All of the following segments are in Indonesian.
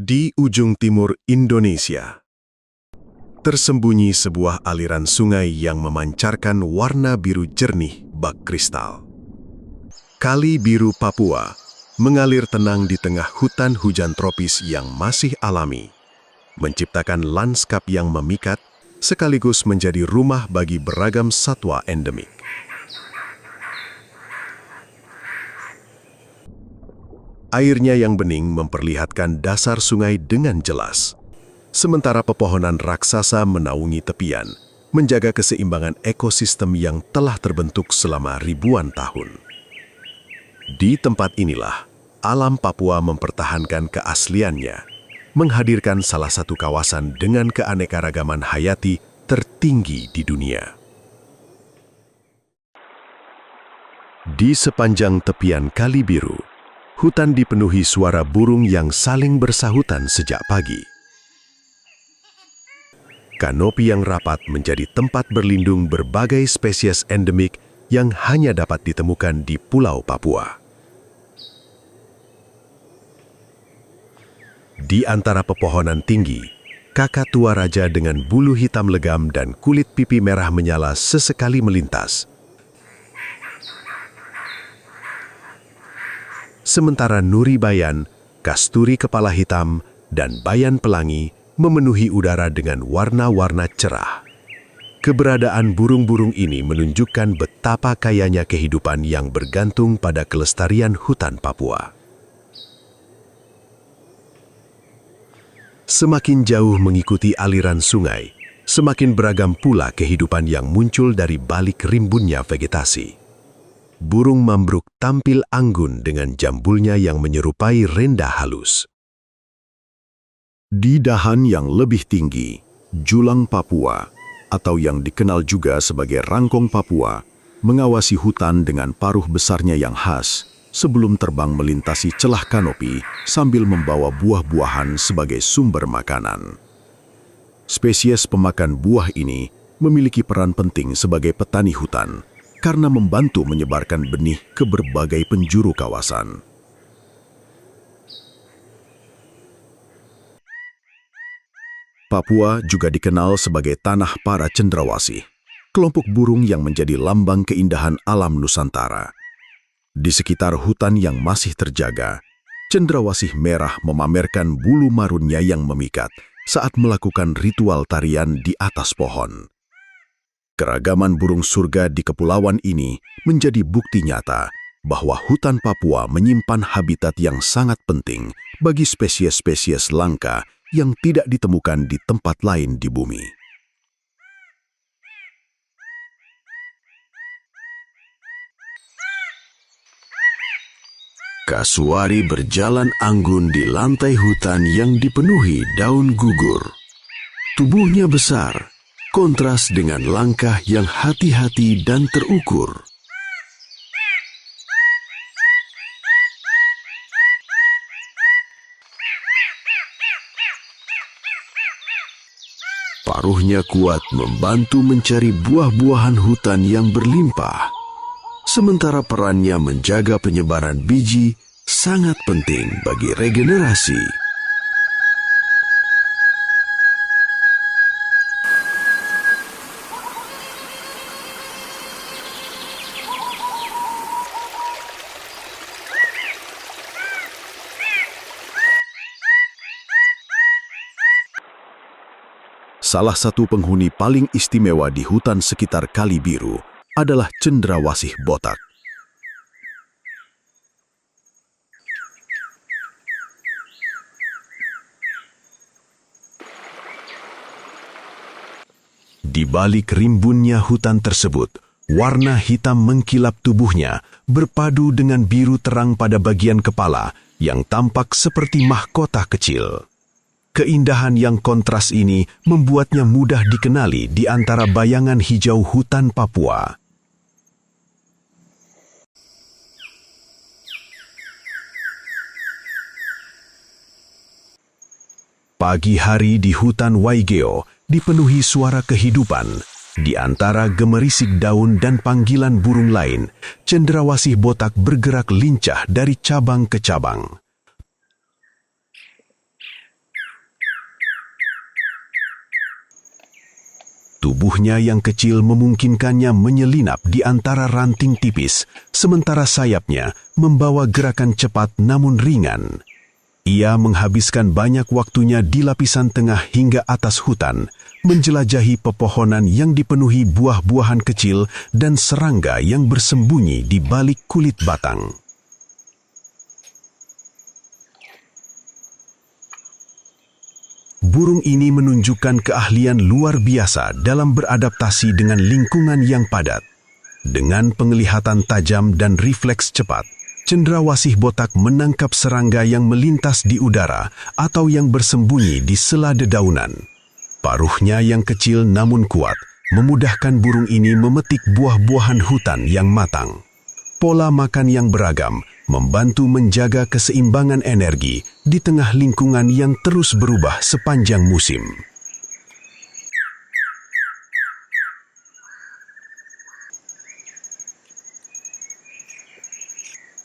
Di ujung timur Indonesia, tersembunyi sebuah aliran sungai yang memancarkan warna biru jernih bak kristal. Kali Biru Papua mengalir tenang di tengah hutan hujan tropis yang masih alami, menciptakan lanskap yang memikat sekaligus menjadi rumah bagi beragam satwa endemik. Airnya yang bening memperlihatkan dasar sungai dengan jelas, sementara pepohonan raksasa menaungi tepian, menjaga keseimbangan ekosistem yang telah terbentuk selama ribuan tahun. Di tempat inilah, alam Papua mempertahankan keasliannya, menghadirkan salah satu kawasan dengan keanekaragaman hayati tertinggi di dunia. Di sepanjang tepian Kali Biru, hutan dipenuhi suara burung yang saling bersahutan sejak pagi. Kanopi yang rapat menjadi tempat berlindung berbagai spesies endemik yang hanya dapat ditemukan di Pulau Papua. Di antara pepohonan tinggi, kakak tua raja dengan bulu hitam legam dan kulit pipi merah menyala sesekali melintas. Sementara Nuri Bayan, Kasturi Kepala Hitam, dan Bayan Pelangi memenuhi udara dengan warna-warna cerah. Keberadaan burung-burung ini menunjukkan betapa kayanya kehidupan yang bergantung pada kelestarian hutan Papua. Semakin jauh mengikuti aliran sungai, semakin beragam pula kehidupan yang muncul dari balik rimbunnya vegetasi. Burung mambruk tampil anggun dengan jambulnya yang menyerupai renda halus. Di dahan yang lebih tinggi, julang Papua, atau yang dikenal juga sebagai rangkong Papua, mengawasi hutan dengan paruh besarnya yang khas sebelum terbang melintasi celah kanopi sambil membawa buah-buahan sebagai sumber makanan. Spesies pemakan buah ini memiliki peran penting sebagai petani hutan, karena membantu menyebarkan benih ke berbagai penjuru kawasan. Papua juga dikenal sebagai tanah para cendrawasih, kelompok burung yang menjadi lambang keindahan alam Nusantara. Di sekitar hutan yang masih terjaga, cendrawasih merah memamerkan bulu marunnya yang memikat saat melakukan ritual tarian di atas pohon. Keragaman burung surga di kepulauan ini menjadi bukti nyata bahwa hutan Papua menyimpan habitat yang sangat penting bagi spesies-spesies langka yang tidak ditemukan di tempat lain di bumi. Kasuari berjalan anggun di lantai hutan yang dipenuhi daun gugur. Tubuhnya besar, kontras dengan langkah yang hati-hati dan terukur. Paruhnya kuat membantu mencari buah-buahan hutan yang berlimpah, sementara perannya menjaga penyebaran biji sangat penting bagi regenerasi. Salah satu penghuni paling istimewa di hutan sekitar Kali Biru adalah cendrawasih botak. Di balik rimbunnya hutan tersebut, warna hitam mengkilap tubuhnya berpadu dengan biru terang pada bagian kepala yang tampak seperti mahkota kecil. Keindahan yang kontras ini membuatnya mudah dikenali di antara bayangan hijau hutan Papua. Pagi hari di hutan Waigeo dipenuhi suara kehidupan. Di antara gemerisik daun dan panggilan burung lain, cendrawasih botak bergerak lincah dari cabang ke cabang. Tubuhnya yang kecil memungkinkannya menyelinap di antara ranting tipis, sementara sayapnya membawa gerakan cepat namun ringan. Ia menghabiskan banyak waktunya di lapisan tengah hingga atas hutan, menjelajahi pepohonan yang dipenuhi buah-buahan kecil dan serangga yang bersembunyi di balik kulit batang. Burung ini menunjukkan keahlian luar biasa dalam beradaptasi dengan lingkungan yang padat. Dengan penglihatan tajam dan refleks cepat, cendrawasih botak menangkap serangga yang melintas di udara atau yang bersembunyi di sela dedaunan. Paruhnya yang kecil namun kuat memudahkan burung ini memetik buah-buahan hutan yang matang. Pola makan yang beragam membantu menjaga keseimbangan energi di tengah lingkungan yang terus berubah sepanjang musim.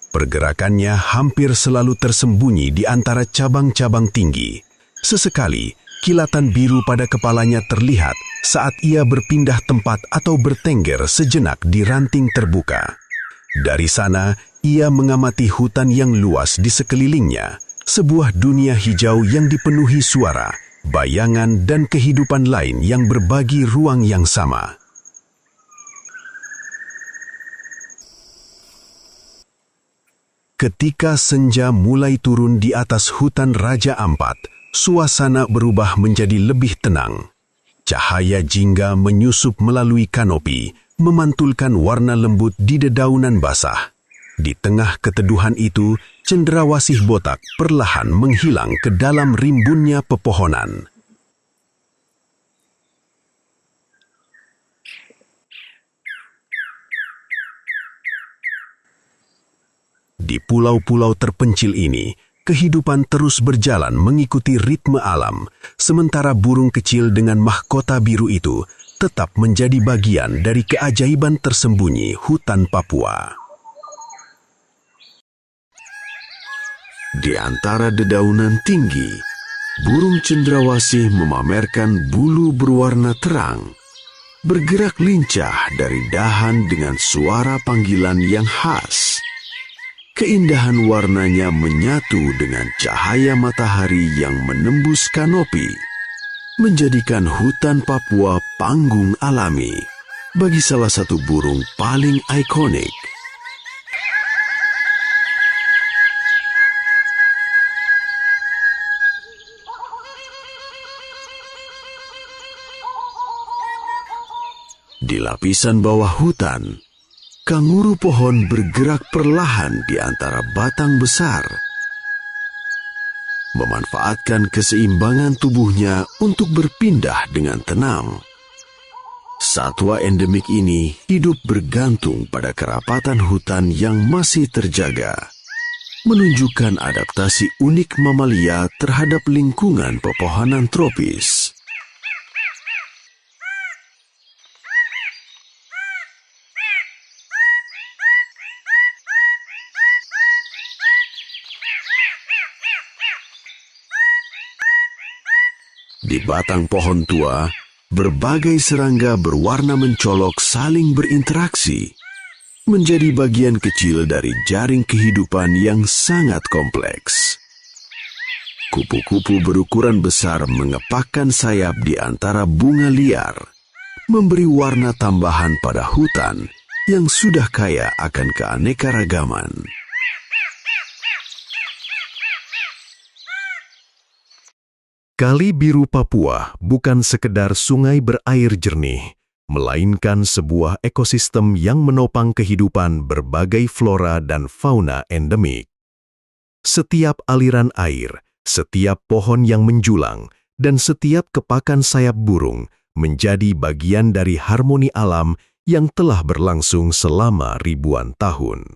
Pergerakannya hampir selalu tersembunyi di antara cabang-cabang tinggi. Sesekali, kilatan biru pada kepalanya terlihat saat ia berpindah tempat atau bertengger sejenak di ranting terbuka. Dari sana, ia mengamati hutan yang luas di sekelilingnya, sebuah dunia hijau yang dipenuhi suara, bayangan, dan kehidupan lain yang berbagi ruang yang sama. Ketika senja mulai turun di atas hutan Raja Ampat, suasana berubah menjadi lebih tenang. Cahaya jingga menyusup melalui kanopi, memantulkan warna lembut di dedaunan basah. Di tengah keteduhan itu, cendrawasih botak perlahan menghilang ke dalam rimbunnya pepohonan. Di pulau-pulau terpencil ini, kehidupan terus berjalan mengikuti ritme alam, sementara burung kecil dengan mahkota biru itu tetap menjadi bagian dari keajaiban tersembunyi hutan Papua. Di antara dedaunan tinggi, burung cendrawasih memamerkan bulu berwarna terang, bergerak lincah dari dahan dengan suara panggilan yang khas. Keindahan warnanya menyatu dengan cahaya matahari yang menembus kanopi, menjadikan hutan Papua panggung alami bagi salah satu burung paling ikonik. Di lapisan bawah hutan, kanguru pohon bergerak perlahan di antara batang besar, memanfaatkan keseimbangan tubuhnya untuk berpindah dengan tenang. Satwa endemik ini hidup bergantung pada kerapatan hutan yang masih terjaga, menunjukkan adaptasi unik mamalia terhadap lingkungan pepohonan tropis. Di batang pohon tua, berbagai serangga berwarna mencolok saling berinteraksi, menjadi bagian kecil dari jaring kehidupan yang sangat kompleks. Kupu-kupu berukuran besar mengepakkan sayap di antara bunga liar, memberi warna tambahan pada hutan yang sudah kaya akan keanekaragaman. Kali Biru Papua bukan sekedar sungai berair jernih, melainkan sebuah ekosistem yang menopang kehidupan berbagai flora dan fauna endemik. Setiap aliran air, setiap pohon yang menjulang, dan setiap kepakan sayap burung menjadi bagian dari harmoni alam yang telah berlangsung selama ribuan tahun.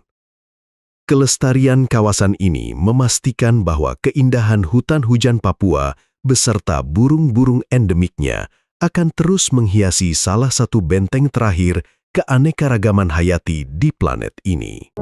Kelestarian kawasan ini memastikan bahwa keindahan hutan hujan Papua beserta burung-burung endemiknya akan terus menghiasi salah satu benteng terakhir keanekaragaman hayati di planet ini.